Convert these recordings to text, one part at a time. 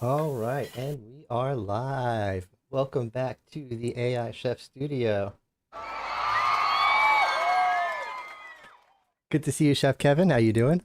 All right, and we are live. Welcome back to the AI Chef Studio. Good to see you, Chef Kevin. How you doing?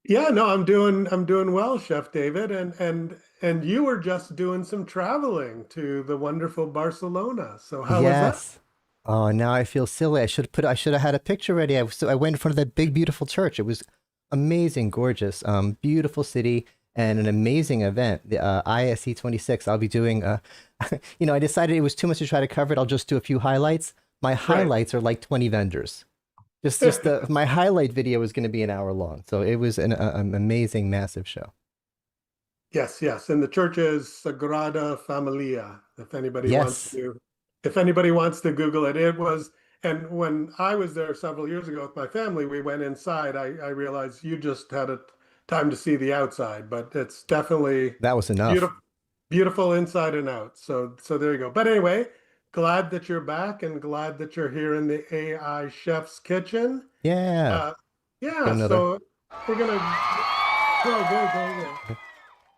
Yeah, no, I'm doing well, Chef David, and you were just doing some traveling to the wonderful Barcelona. So how was that? Yes. Oh, now I feel silly. I should have had a picture ready. I went in front of that big, beautiful church. It was amazing, gorgeous, beautiful city, and an amazing event. The ISE 26. I'll be doing. I decided it was too much to try to cover it. I'll just do a few highlights. My Right. highlights are like 20 vendors. Just the my highlight video was going to be an hour long, so it was an amazing, massive show. Yes, yes. And the church is Sagrada Familia, Yes, if anybody wants to Google it. It was, and when I was there several years ago with my family, we went inside. I realized you just had a time to see the outside, but it's definitely that was enough. beautiful, beautiful inside and out. So there you go. But anyway, glad that you're back and glad that you're here in the AI chef's kitchen. Yeah, Uh, get yeah, another. so we're gonna go, go, go, go.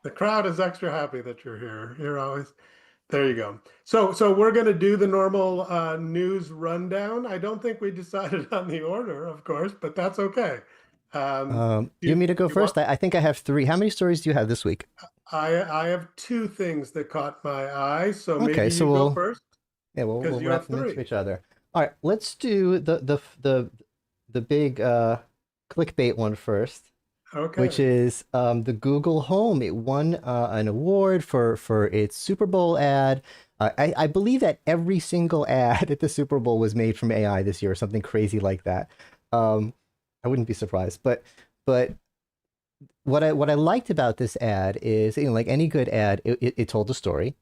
The crowd is extra happy that you're here. You're always there. You go. So we're going to do the normal news rundown. I don't think we decided on the order, of course, but that's okay. You Do want me to go you want? first? I think I have three. How many stories do you have this week? I have two things that caught my eye, so Okay, maybe so you go we'll first yeah we'll because you wrap have them into three. each other. All right, let's do the big clickbait one first, which Okay. is the Google Home. It won an award for its Super Bowl ad. I believe that every single ad at the Super Bowl was made from AI this year, or something crazy like that. Um, I wouldn't be surprised. But what I liked about this ad is, like any good ad, it told a story.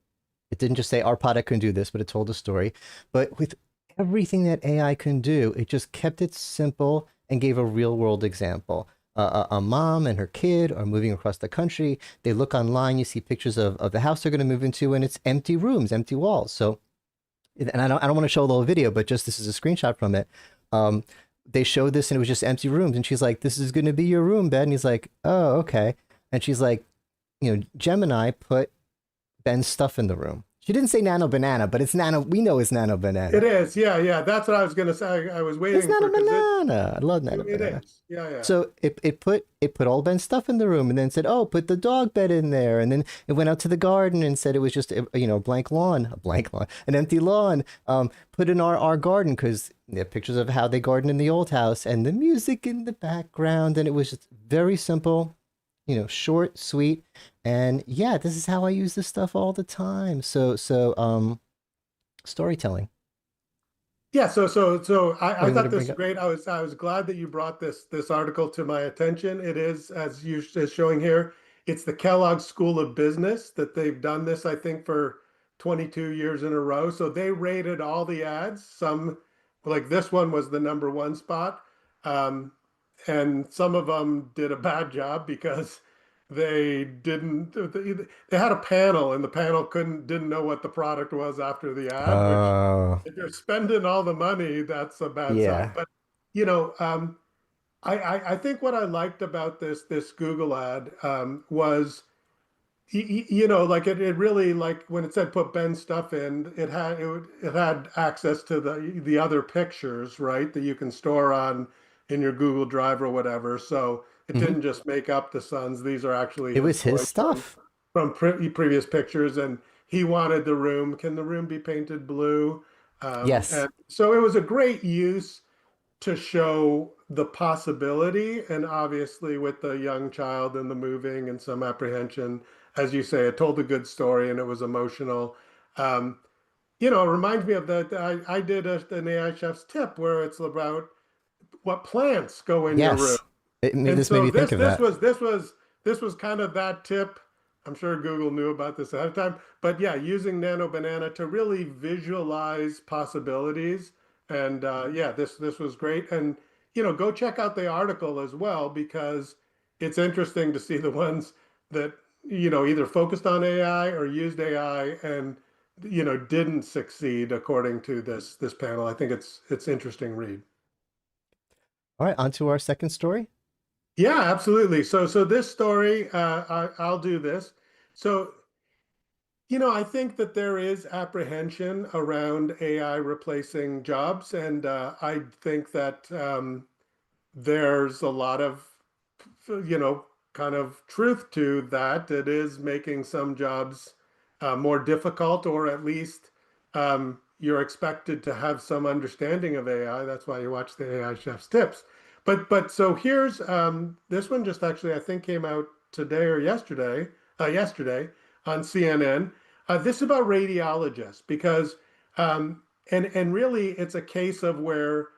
It didn't just say our product can do this, but it told a story. But with everything that AI can do, it just kept it simple and gave a real world example. A mom and her kid are moving across the country. They look online, you see pictures of the house they're going to move into, and it's empty rooms, empty walls. So, and I don't want to show the whole video, but just this is a screenshot from it. Um, they showed this and it was just empty rooms. And she's like, "This is going to be your room, bed." And he's like, "Oh, okay." And she's like, Gemini put Ben's stuff in the room. She didn't say Nano Banana, but it's Nano. We know it's Nano It Banana. is. Yeah, yeah. That's what I was going to say. I was It's waiting Nano for because Banana. I love Nano it Banana. is. Yeah, yeah. So it put all Ben's stuff in the room, and then said, "Oh, put the dog bed in there." And then it went out to the garden and said it was just a blank lawn, an empty lawn. Put in our garden because they have pictures of how they garden in the old house and the music in the background, and it was just very simple, short, sweet, and yeah, this is how I use this stuff all the time. So storytelling. Yeah, so Oh, I you want thought to this bring was up? great. I was glad that you brought this article to my attention. It is, as you is showing here, it's the Kellogg School of Business that they've done this, I think, for 22 years in a row. So they rated all the ads. Some, like this one was the number one spot. Um, and some of them did a bad job because they didn't they had a panel and the panel didn't know what the product was after the ad, which Oh, if you're spending all the money, that's a bad sign. yeah. But you know, I think what I liked about this Google ad was like it really like when it said put Ben's stuff in, it had access to the other pictures, right, that you can store on in your Google Drive or whatever. So it Hmm. didn't just make up the sons. These are actually It his was his toys stuff. from previous pictures, and he wanted the room. Can the room be painted blue? Yes. And so it was a great use to show the possibility, and obviously with the young child and the moving and some apprehension, as you say, it told a good story and it was emotional. Um, it reminds me of that. I did an AI chef's tip where it's about what plants go in your room. Yes. And This made so me think this of this that. was this was this was kind of that tip. I'm sure Google knew about this ahead of time, but yeah, using Nano Banana to really visualize possibilities. And yeah, this was great. And go check out the article as well because it's interesting to see the ones that either focused on AI or used AI and didn't succeed according to this panel. I think it's interesting read. All right, on to our second story. Yeah, absolutely. So this story, I'll do this. So I think that there is apprehension around AI replacing jobs, and I think that there's a lot of, you know, kind of truth to that. It is making some jobs more difficult, or at least you're expected to have some understanding of AI. That's why you watch the AI Chef's Tips. But so here's this one just actually I think came out today or yesterday on CNN. This is about radiologists because and really it's a case of where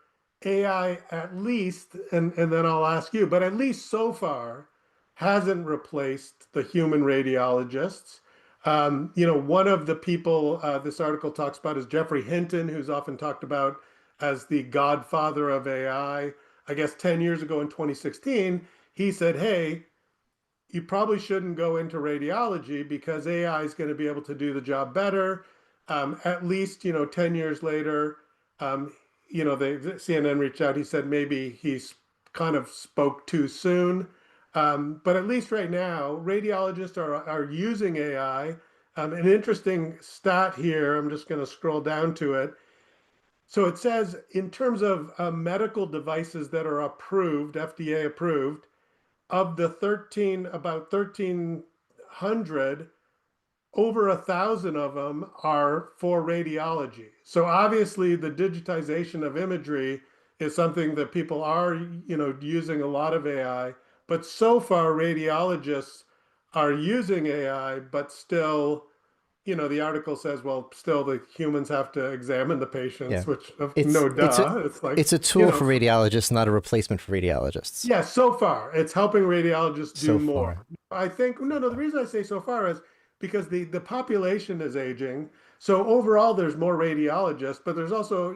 AI at least, and then I'll ask you, but at least so far hasn't replaced the human radiologists. One of the people this article talks about is Jeffrey Hinton, who's often talked about as the Godfather of AI. I guess 10 years ago in 2016, he said, hey, you probably shouldn't go into radiology because AI is going to be able to do the job better. At least, 10 years later, the CNN reached out. He said maybe he's kind of spoke too soon. But at least right now, radiologists are using AI. An interesting stat here, I'm just going to scroll down to it. So it says in terms of medical devices that are approved, FDA approved, of the about 1,300, over 1,000 of them are for radiology. So obviously the digitization of imagery is something that people are, using a lot of AI, but so far radiologists are using AI, but still, the article says, well, still the humans have to examine the patients, Yeah. which It's no it's a duh. It's like, it's a tool for radiologists, not a replacement for radiologists. yeah, so far it's helping radiologists do So more. far. I think So no, the far. reason I say so far is because the population is aging. So overall there's more radiologists, but there's also,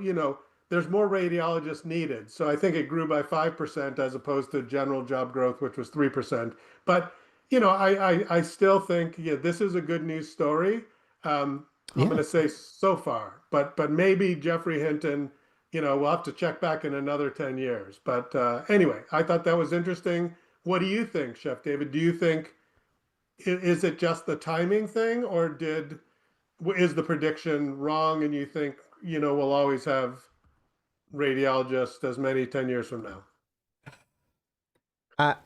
there's more radiologists needed. So I think it grew by 5% as opposed to general job growth, which was 3%. But I still think, yeah, this is a good news story. I'm going Yeah. to say so far, but maybe Jeffrey Hinton, we'll have to check back in another 10 years. But anyway, I thought that was interesting. What do you think, Chef David? Do you think is it just the timing thing, or is the prediction wrong, and you think, we'll always have radiologists as many 10 years from now? I,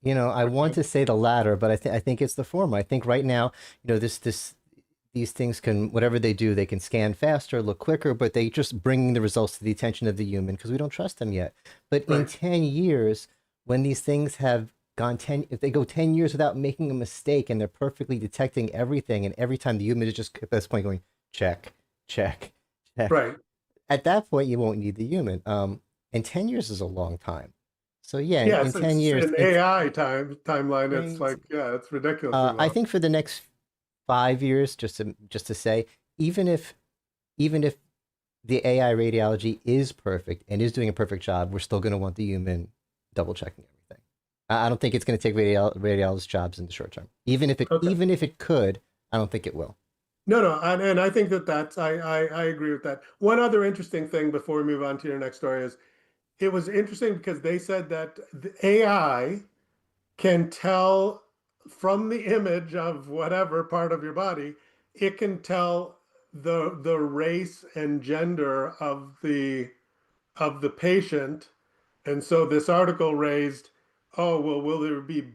I want to say the latter, but I think it's the former. I think right now, these things can, whatever they do, they can scan faster, look quicker, but they just bring the results to the attention of the human because we don't trust them yet. But in Right. 10 years, when these things have gone 10, if they go 10 years without making a mistake and they're perfectly detecting everything, and every time the human is just at this point going, check, check, check. Right. At that point, you won't need the human. And 10 years is a long time. So yeah, in Yes, 10 it's years, an it's AI timeline. It's like, crazy. yeah, it's ridiculously I long. think for the next 5 years, just to say, even if even if the AI radiology is perfect and is doing a perfect job, we're still going to want the human double checking everything. I don't think it's going to take radiologist jobs in the short term. Okay. Even if it could, I don't think it will. No, no, and I think I agree with that. One other interesting thing before we move on to your next story is it was interesting because they said that the AI can tell from the image of whatever part of your body, it can tell the race and gender of the patient. And so this article raised, oh, well, will there be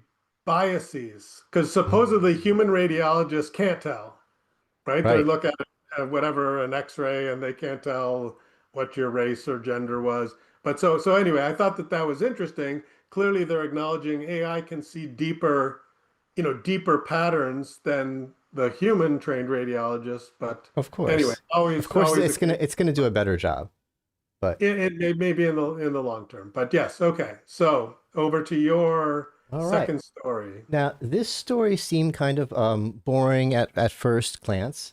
biases? Because supposedly human radiologists can't tell, right? They Right. look at whatever an X-ray and they can't tell what your race or gender was. But so anyway, I thought that was interesting. Clearly, they're acknowledging AI can see deeper patterns than the human trained radiologist. But anyway, Of course, always the case. it's gonna do a better job. But It may be in the long term, but yes, okay. So over to your all right. second story. Now, this story seemed kind of boring at first glance.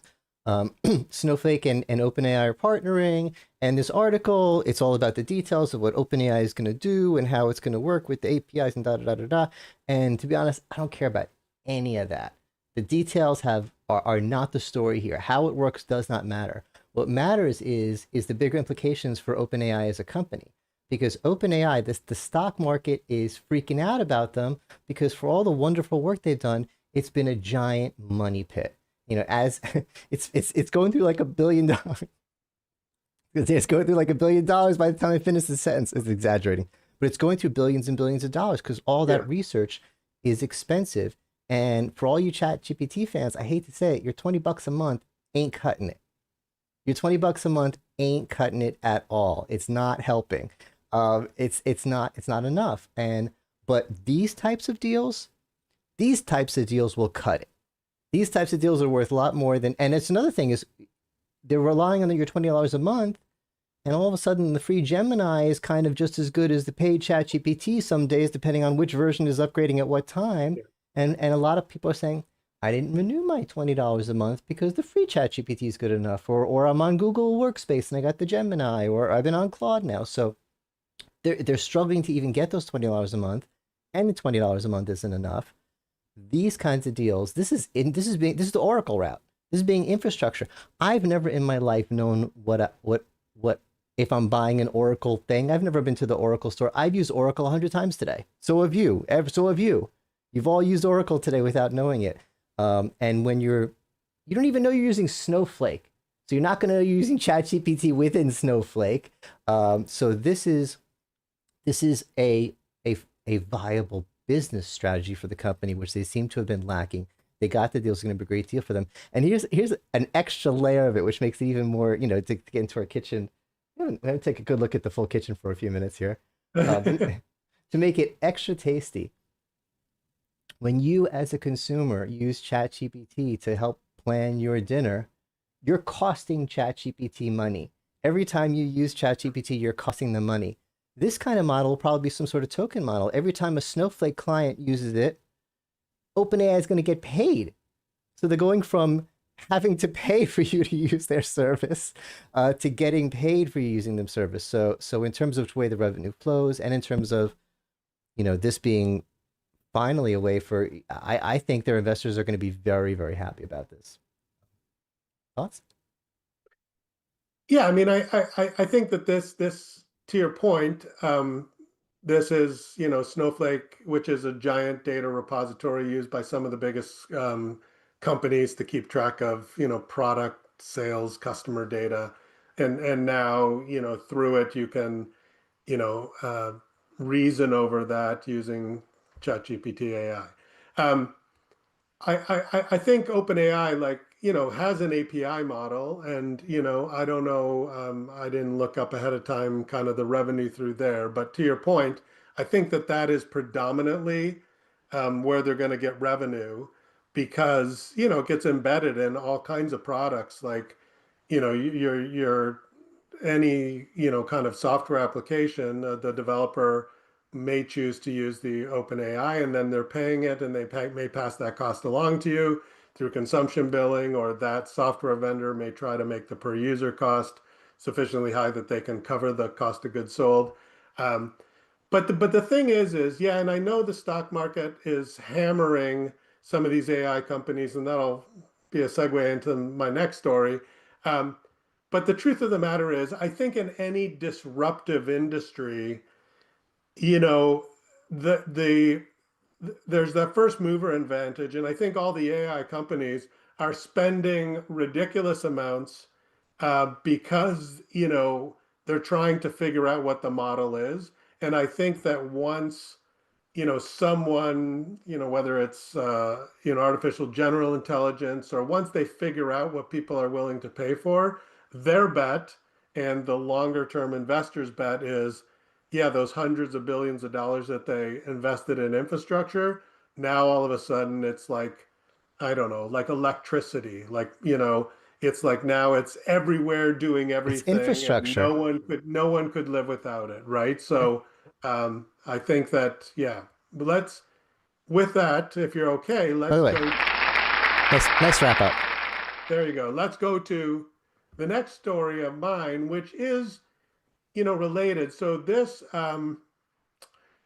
Snowflake and OpenAI are partnering, and this article, it's all about the details of what OpenAI is going to do and how it's going to work with the APIs and da da da da da. And to be honest, I don't care about any of that. The details are not the story here. How it works does not matter. What matters is the bigger implications for OpenAI as a company. Because OpenAI, the stock market is freaking out about them because for all the wonderful work they've done, it's been a giant money pit. as it's going through like $1 billion. It's going through like $1 billion by the time I finish the sentence. It's exaggerating, but it's going through billions and billions of dollars because all Yeah. that research is expensive. And for all you Chat GPT fans, I hate to say it, your $20 a month ain't cutting it. Your $20 a month ain't cutting it at all. It's not helping. It's not enough. And but these types of deals will cut it. These types of deals are worth a lot more than. And it's another thing is they're relying on your $20 a month, and all of a sudden the free Gemini is kind of just as good as the paid Chat GPT some days, depending on which version is upgrading at what time. Yeah. And a lot of people are saying, I didn't renew my $20 a month because the free Chat GPT is good enough, or I'm on Google Workspace and I got the Gemini, or I've been on Claude now. So they're struggling to even get those $20 a month, and the $20 a month isn't enough. These kinds of deals, this is the Oracle route. This is being infrastructure. I've never in my life known what if I'm buying an Oracle thing. I've never been to the Oracle store. I've used Oracle 100 times today. So have you. So have you. You've all used Oracle today without knowing it. And when you don't even know you're using Snowflake. So you're not going to know you're using ChatGPT within Snowflake. So this is a viable business strategy for the company, which they seem to have been lacking. They got the deal. It's going to be a great deal for them. And here's an extra layer of it, which makes it even more, to get into our kitchen. I'm going to take a good look at the full kitchen for a few minutes here. To make it extra tasty, when you as a consumer use ChatGPT to help plan your dinner, you're costing ChatGPT money. Every time you use ChatGPT, you're costing them money. This kind of model will probably be some sort of token model. Every time a Snowflake client uses it, OpenAI is going to get paid. So they're going from having to pay for you to use their service to getting paid for you using their service. So in terms of the way the revenue flows, and in terms of this being finally a way for, I think their investors are going to be very, very happy about this. Thoughts? Yeah, I mean, I think that this to your point, this is, Snowflake, which is a giant data repository used by some of the biggest companies to keep track of, product sales, customer data. And now, through it, you can, you know, uh, reason over that using ChatGPT AI. I think OpenAI, like, has an API model, and, I don't know, I didn't look up ahead of time kind of the revenue through there, but to your point, I think that that is predominantly where they're going to get revenue because, it gets embedded in all kinds of products like, your any kind of software application, the developer may choose to use the OpenAI, and then they're paying it, and may pass that cost along to you through consumption billing, or that software vendor may try to make the per user cost sufficiently high that they can cover the cost of goods sold. Um, but the thing is yeah, and I know the stock market is hammering some of these AI companies, and that'll be a segue into my next story. Um, but the truth of the matter is, I think in any disruptive industry, you know, the there's that first mover advantage, and I think all the AI companies are spending ridiculous amounts because they're trying to figure out what the model is, and I think that once someone, whether it's, artificial general intelligence, or once they figure out what people are willing to pay for, their bet and the longer term investors' bet is, yeah, those hundreds of billions of dollars that they invested in infrastructure, now all of a sudden it's like, I don't know, like electricity, like, it's like now it's everywhere doing It's everything, and infrastructure. no one could live without it, right? So I think that, yeah, but with that, if you're okay, By let's the way, go. nice wrap up. There you go. Let's go to the next story of mine, which is, related. So this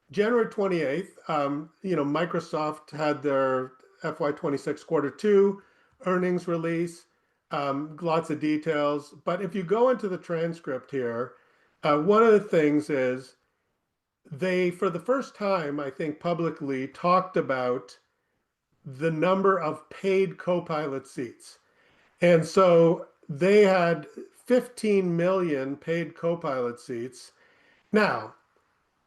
January 28th, Microsoft had their FY26 quarter two earnings release, lots of details. But if you go into the transcript here, one of the things is they, for the first time, I think, publicly talked about the number of paid Copilot seats. And so they had 15 million paid Copilot seats. Now,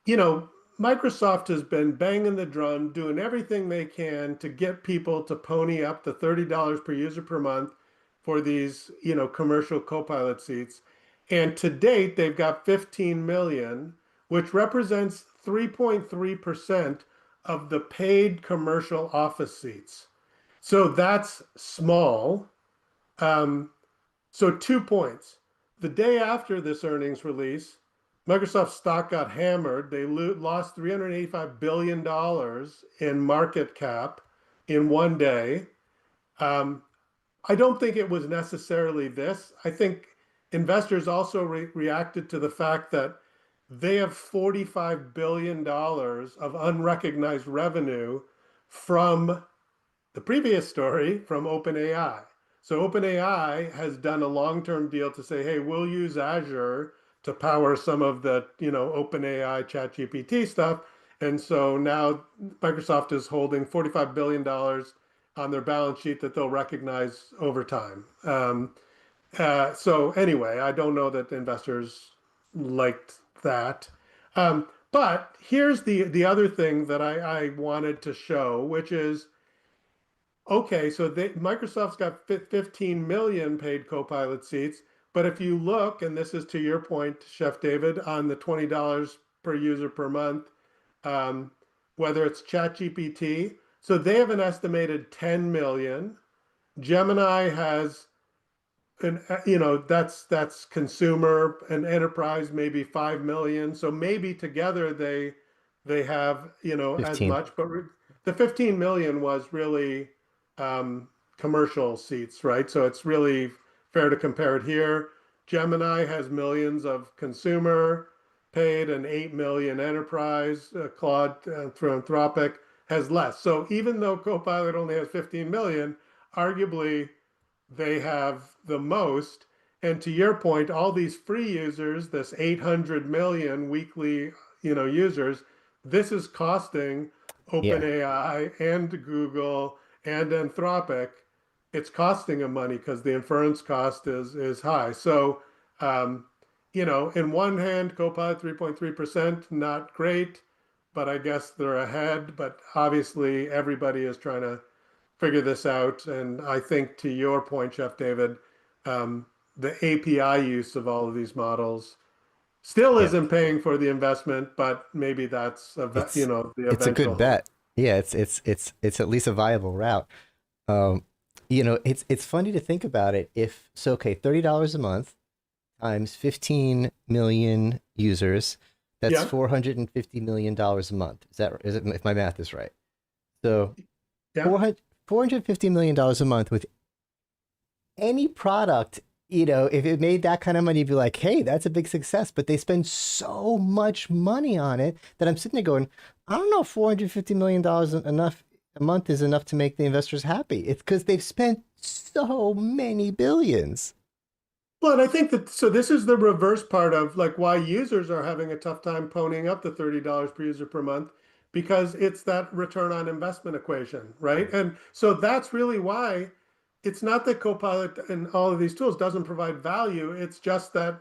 you know, Microsoft has been banging the drum, doing everything they can to get people to pony up to $30 per user per month for these, commercial Copilot seats. And to date, they've got 15 million, which represents 3.3% of the paid commercial Office seats. So that's small. Um, so 2 points. The day after this earnings release, Microsoft stock got hammered. They lost $385 billion in market cap in one day. Um, I don't think it was necessarily this. I think investors also reacted to the fact that they have $45 billion of unrecognized revenue from the previous story from OpenAI. So OpenAI has done a long-term deal to say, hey, we'll use Azure to power some of the, OpenAI ChatGPT stuff. And so now Microsoft is holding $45 billion on their balance sheet that they'll recognize over time. So anyway, I don't know that investors liked that. But here's the other thing that I wanted to show, which is, okay, so Microsoft's got 15 million paid Copilot seats, but if you look, and this is to your point, Chef David, on the $20 per user per month, um, whether it's ChatGPT, so they have an estimated 10 million. Gemini has and that's consumer and enterprise, maybe 5 million, so maybe together they have as 15. much, but the 15 million was really commercial seats, right? So it's really fair to compare it here. Gemini has millions of consumer paid and 8 million enterprise. Claude through Anthropic has less. So even though Copilot only has 15 million, arguably they have the most. And to your point, all these free users, this 800 million weekly, users, this is costing Yeah. OpenAI and Google and Anthropic. It's costing them money because the inference cost is high. So, in one hand, Copilot 3.3%, not great, but I guess they're ahead. But obviously, everybody is trying to figure this out. And I think to your point, Chef David, the API use of all of these models still Yeah. isn't paying for the investment, but maybe that's It's the it's a good eventual hope. bet. Yeah, it's at least a viable route. Um, it's funny to think about it. If so, okay, $30 a month times 15 million users, that's Yeah, $450 million a month. Is it if my math is right? So yeah. 450 million dollars a month with any product, if it made that kind of money, you'd be like, hey, that's a big success. But they spend so much money on it that I'm sitting there going, I don't know if $450 million enough a month is enough to make the investors happy. It's because they've spent so many billions. Well, and I think that so this is the reverse part of like why users are having a tough time ponying up the $30 per user per month because it's that return on investment equation, right? And so that's really why it's not that Copilot and all of these tools doesn't provide value. It's just that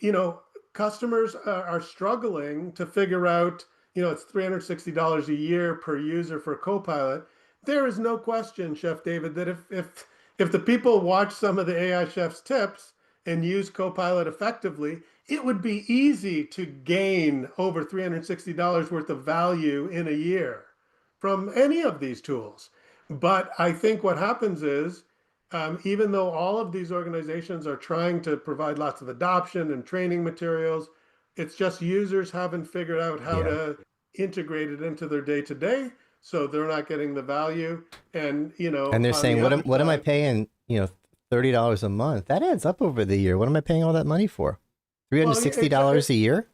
you know, customers are struggling to figure out, it's $360 a year per user for Copilot. There is no question, Chef David, that if the people watch some of the AI Chef's tips and use Copilot effectively, it would be easy to gain over $360 worth of value in a year from any of these tools. But I think what happens is even though all of these organizations are trying to provide lots of adoption and training materials, it's just users haven't figured out how Yeah. to integrate it into their day to day. So they're not getting the value. And, And they're on the saying, other what am I side, paying, $30 a month? That adds up over the year. What am I paying all that money for? well, yeah, $360 a year?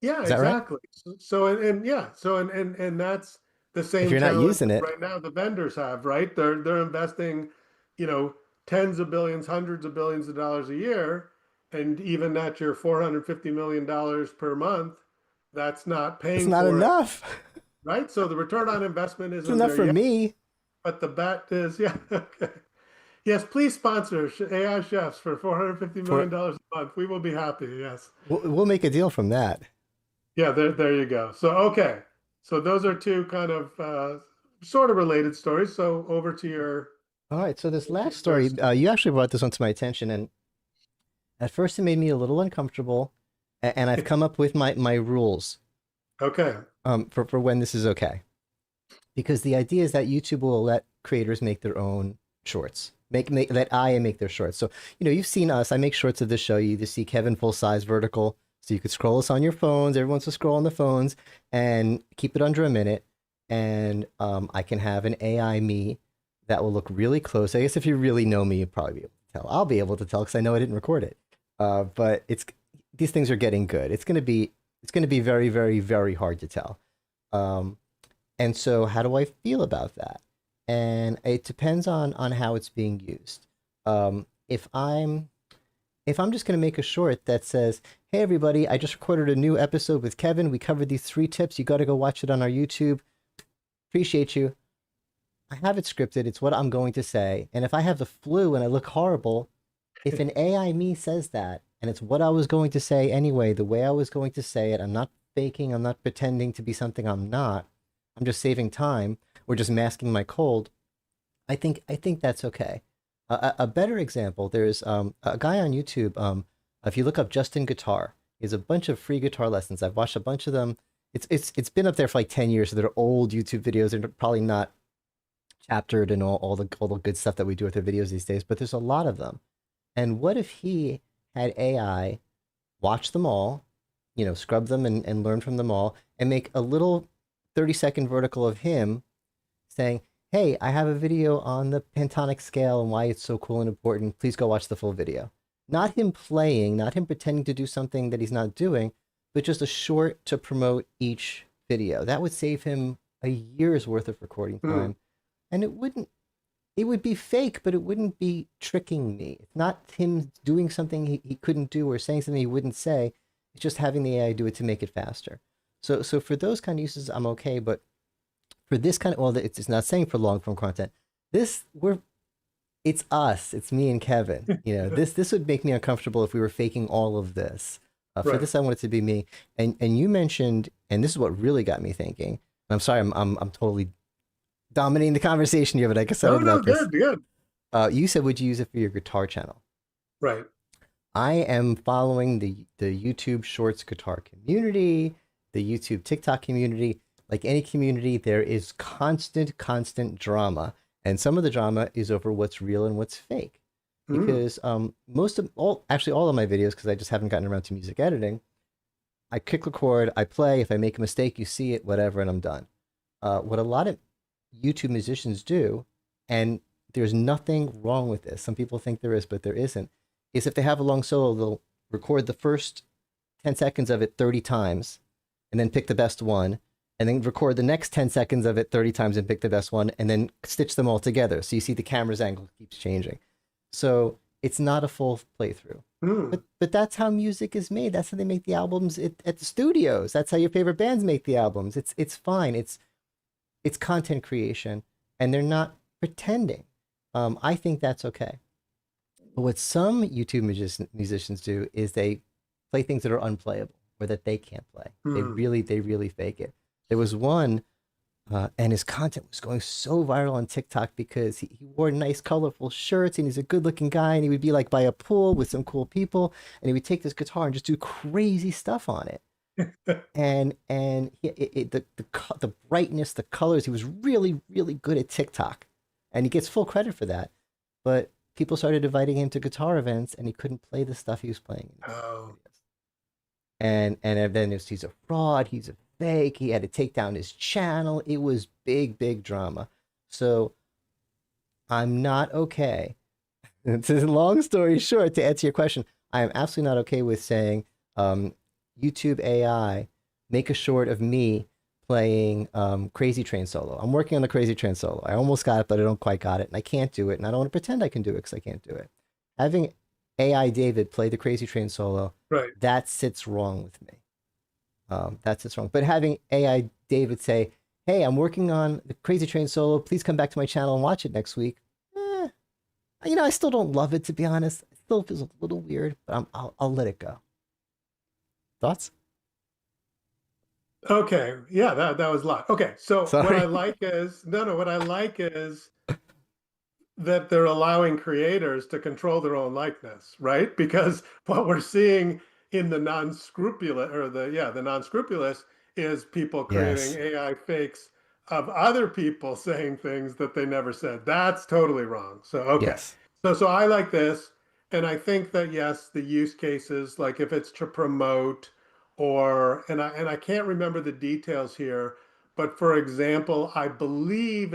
yeah, Is that right? exactly. So and yeah, so and that's the If same you're not challenge using that it, right now the vendors have, right? They're investing, you know, tens of billions, hundreds of billions of dollars a year, and even at your $450 million per month, that's not it's paying not for it, enough. right? So the return on investment It's isn't enough there for yet. me. but the bet is, yeah. Okay. Yes, please sponsor AI chefs for $450 For million a month. We will be happy. Yes. we'll make a deal from that. Yeah, there you go. So, okay. So those are two kind of sort of related stories. So over All right, so this to last your third story, story. you actually brought this one to my attention, and at first it made me a little uncomfortable, and I've come up with my rules Okay. for when this is okay. Because the idea is that YouTube will let creators make their own shorts. Make let IA make their shorts. So, you've seen us. I make shorts of this show. You either see Kevin full size vertical, so you could scroll us on your phones. Everyone's to scroll on the phones and keep it under a minute. And I can have an AI me that will look really close. I guess if you really know me, you'll probably be able to tell. I'll be able to tell because I know I didn't record it. But these things are getting good. It's gonna be very, very, very hard to tell. Um, and so, how do I feel about that? And it depends on how it's being used. If I'm just going to make a short that says, "Hey everybody, I just recorded a new episode with Kevin. We covered these 3 tips. You got to go watch it on our YouTube. Appreciate you." I have it scripted. It's what I'm going to say. And if I have the flu and I look horrible, if an AI me says that, and it's what I was going to say anyway, the way I was going to say it, I'm not faking. I'm not pretending to be something I'm not. I'm just saving time or just masking my cold. I think that's okay. A better example, there's a guy on YouTube. If you look up Justin Guitar, he has a bunch of free guitar lessons. I've watched a bunch of them. It's been up there for like 10 years, so they're old YouTube videos. They're probably not chaptered and all the good stuff that we do with our videos these days, but there's a lot of them. And what if he had AI watch them all, scrub them and learn from them all, and make a little 30-second vertical of him saying, "Hey, I have a video on the pentonic scale and why it's so cool and important. Please go watch the full video." Not him playing, not him pretending to do something that he's not doing, but just a short to promote each video. That would save him a year's worth of recording Hmm. time. And it would be fake, but it wouldn't be tricking me. It's not him doing something he couldn't do or saying something he wouldn't say. It's just having the AI do it to make it faster. So for those kind of uses, I'm okay. But for this kind of, well, it's not saying for long form content. This it's us. It's me and Kevin. This would make me uncomfortable if we were faking all of this. For Right. this, I want it to be me. And you mentioned, and this is what really got me thinking. I'm sorry, I'm totally dominating the conversation here, but I guess I No, would no, like this. good, good. You said, would you use it for your guitar channel? Right. I am following the YouTube Shorts guitar community, the YouTube TikTok community. Like any community, there is constant drama, and some of the drama is over what's real and what's fake. Hmm. Because most of actually all of my videos, because I just haven't gotten around to music editing, I click record, I play. If I make a mistake, you see it, whatever, and I'm done. What a lot of YouTube musicians do, and there's nothing wrong with this. Some people think there is, but there isn't. Is if they have a long solo, they'll record the first 10 seconds of it 30 times and then pick the best one, and then record the next 10 seconds of it 30 times and pick the best one, and then stitch them all together. So you see the camera's angle keeps changing. So it's not a full playthrough. Hmm. But that's how music is made. That's how they make the albums at the studios. That's how your favorite bands make the albums. It's fine. It's content creation, and they're not pretending. I think that's okay. But what some YouTube musicians do is they play things that are unplayable or that they can't play. Hmm. They really fake it. There was one, and his content was going so viral on TikTok because he wore nice, colorful shirts, and he's a good-looking guy, and he would be like by a pool with some cool people, and he would take this guitar and just do crazy stuff on it. And the brightness, the colors, he was really, really good at TikTok, and he gets full credit for that. But people started inviting him to guitar events, and he couldn't play the stuff he was playing in his Oh. videos. And then he's a fraud, he's a fake. He had to take down his channel. It was big drama. So I'm not okay. It's a long story short. To answer your question, I am absolutely not okay with saying YouTube AI make a short of me playing Crazy Train solo. I'm working on the Crazy Train solo. I almost got it, but I don't quite got it, and I can't do it, and I don't want to pretend I can do it because I can't do it. Having AI David play the Crazy Train solo, Right. that sits wrong with me. That sits wrong. But having AI David say, hey, I'm working on the Crazy Train solo. Please come back to my channel and watch it next week. Eh, I still don't love it, to be honest. It still feels a little weird, but I'll let it go. Thoughts? Okay, yeah, that was a lot. Okay, so what I Sorry. like is no, what I like is that they're allowing creators to control their own likeness, right? Because what we're seeing in the non-scrupulous or the non-scrupulous is people creating Yes. AI fakes of other people saying things that they never said. That's totally wrong. So okay. Yes. So I like this. And I think that yes, the use cases, like if it's to promote or and I can't remember the details here, but for example, I believe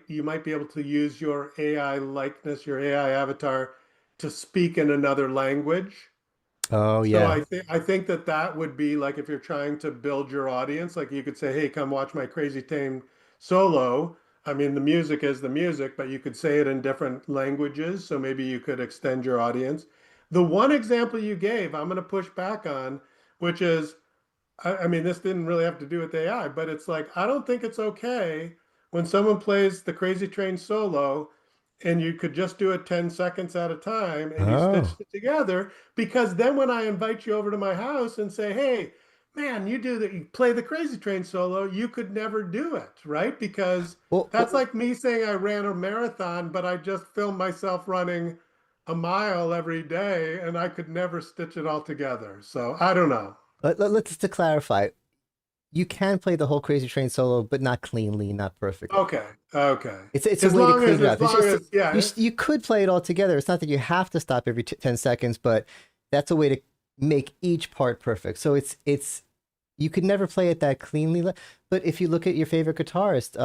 you might be able to use your AI likeness, your AI avatar to speak in another language. Oh, So yeah. I think that that would be like if you're trying to build your audience, like you could say, "Hey, come watch my Crazy Tame solo." I mean, the music is the music, but you could say it in different languages, so maybe you could extend your audience. The one example you gave, I'm going to push back on, which is I mean, this didn't really have to do with AI, but it's like, I don't think it's okay when someone plays the Crazy Train solo and you could just do it 10 seconds at a time and you Oh. stitched it together. Because then when I invite you over to my house and say, hey, man, you play the Crazy Train solo, you could never do it, right? Because Well, that's like me saying I ran a marathon, but I just filmed myself running a mile every day and I could never stitch it all together. So I don't know. let's to clarify. You can play the whole Crazy Train solo, but not cleanly, not perfectly. Okay. Okay. It's a way to clean it As up. It's long just as, yeah. you could play it all together. It's not that you have to stop every 10 seconds, but that's a way to make each part perfect. So it's you could never play it that cleanly. But if you look at your favorite guitarist,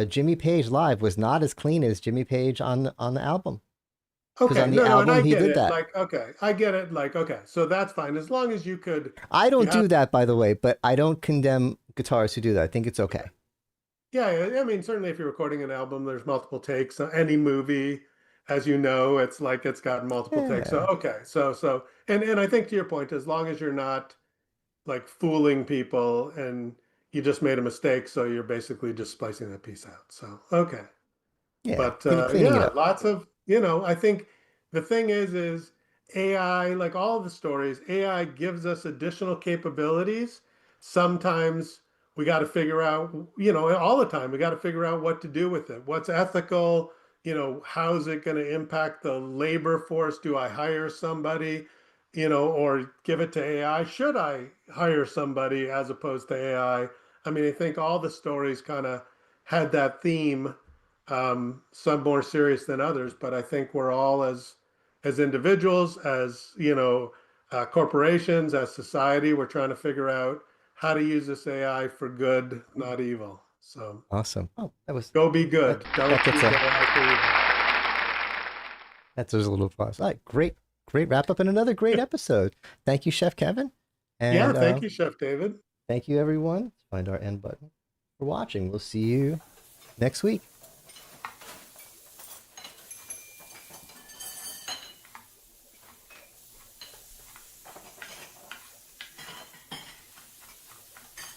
Jimmy Page live was not as clean as Jimmy Page on the album, because Okay. on the No, and I album he get did it. that. Like, okay. I get it. Like, okay. So that's fine. As long as I you don't have, do that, by the way, but I don't condemn guitarists who do that. I think it's okay. yeah. I mean, certainly if you're recording an album, there's multiple takes. Any movie, as you know, it's like it's got multiple takes. So, Yeah, okay. And I think to your point, as long as you're not like fooling people and you just made a mistake, so you're basically just splicing that piece out. So, okay. yeah, But cleaning it yeah, up. lots of, I think the thing is AI, like all the stories, AI gives us additional capabilities. Sometimes we got to figure out, all the time, we got to figure out what to do with it. What's ethical? How's it going to impact the labor force? Do I hire somebody, or give it to AI? Should I hire somebody as opposed to AI? I mean, I think all the stories kind of had that theme, some more serious than others, but I think we're all as individuals, as corporations, as society, we're trying to figure out how to use this AI for good, not evil. So Awesome. Oh, go be that, good. Don't that gets use a AI for evil. that's a little applause. All right, great wrap up and another great episode. Thank you, Chef Kevin, Yeah, and thank you, Chef David. thank you everyone. Let's find our end button for watching. We'll see you next week.